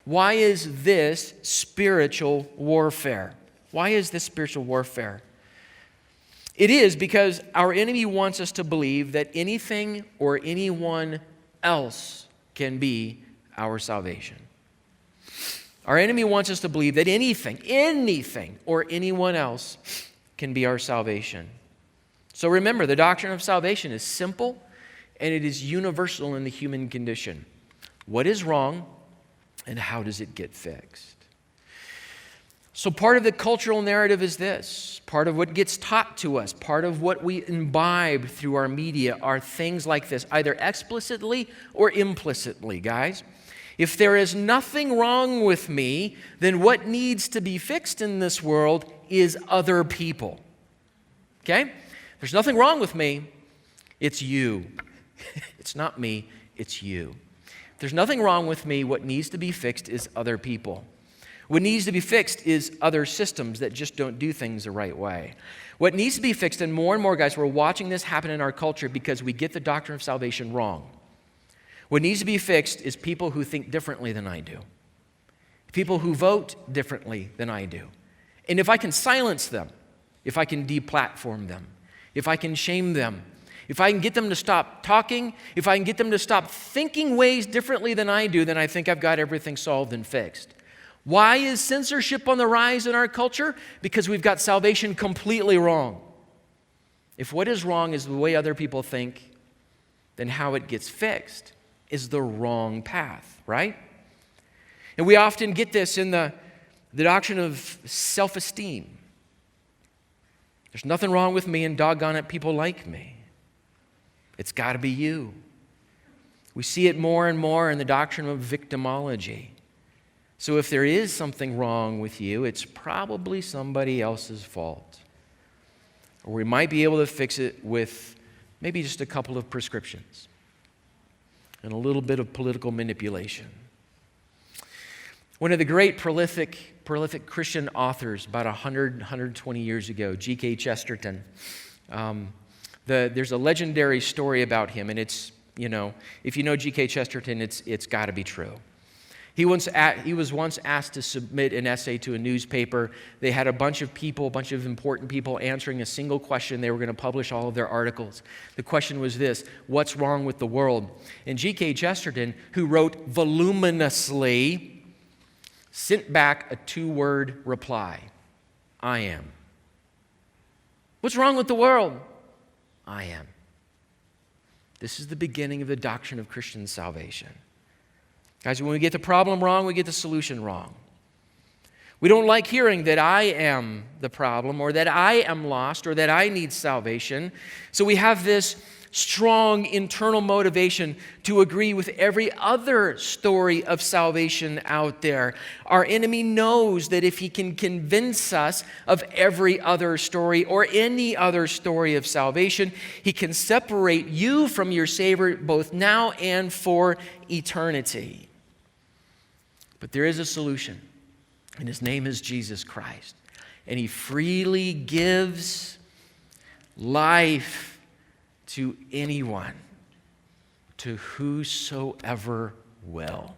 Why is this spiritual warfare? Why is this spiritual warfare? It is because our enemy wants us to believe that anything or anyone else can be our salvation. Our enemy wants us to believe that anything or anyone else can be our salvation. So remember, the doctrine of salvation is simple and it is universal in the human condition. What is wrong and how does it get fixed? So part of the cultural narrative is this. Part of what gets taught to us, part of what we imbibe through our media are things like this, either explicitly or implicitly, guys. If there is nothing wrong with me, then what needs to be fixed in this world is other people. Okay? There's nothing wrong with me, it's you. It's not me, it's you. If there's nothing wrong with me, what needs to be fixed is other people. What needs to be fixed is other systems that just don't do things the right way. What needs to be fixed, and more, guys, we're watching this happen in our culture because we get the doctrine of salvation wrong. What needs to be fixed is people who think differently than I do. People who vote differently than I do. And if I can silence them, if I can deplatform them, if I can shame them, if I can get them to stop talking, if I can get them to stop thinking ways differently than I do, then I think I've got everything solved and fixed. Why is censorship on the rise in our culture? Because we've got salvation completely wrong. If what is wrong is the way other people think, then how it gets fixed is the wrong path, right? And we often get this in the doctrine of self-esteem. There's nothing wrong with me and doggone it, people like me. It's got to be you. We see it more and more in the doctrine of victimology. So if there is something wrong with you, it's probably somebody else's fault. Or we might be able to fix it with maybe just a couple of prescriptions and a little bit of political manipulation. One of the great prolific Christian authors about 120 years ago, G.K. Chesterton, there's a legendary story about him, and it's, if you know G.K. Chesterton, it's got to be true. He was once asked to submit an essay to a newspaper. They had a bunch of important people answering a single question. They were going to publish all of their articles. The question was this: what's wrong with the world? And G.K. Chesterton, who wrote voluminously, sent back a 2-word reply: I am. What's wrong with the world? I am. This is the beginning of the doctrine of Christian salvation. Guys, when we get the problem wrong, we get the solution wrong. We don't like hearing that I am the problem or that I am lost or that I need salvation. So we have this strong internal motivation to agree with every other story of salvation out there. Our enemy knows that if he can convince us of every other story or any other story of salvation, he can separate you from your Savior both now and for eternity. But there is a solution, and his name is Jesus Christ. And he freely gives life to anyone, to whosoever will.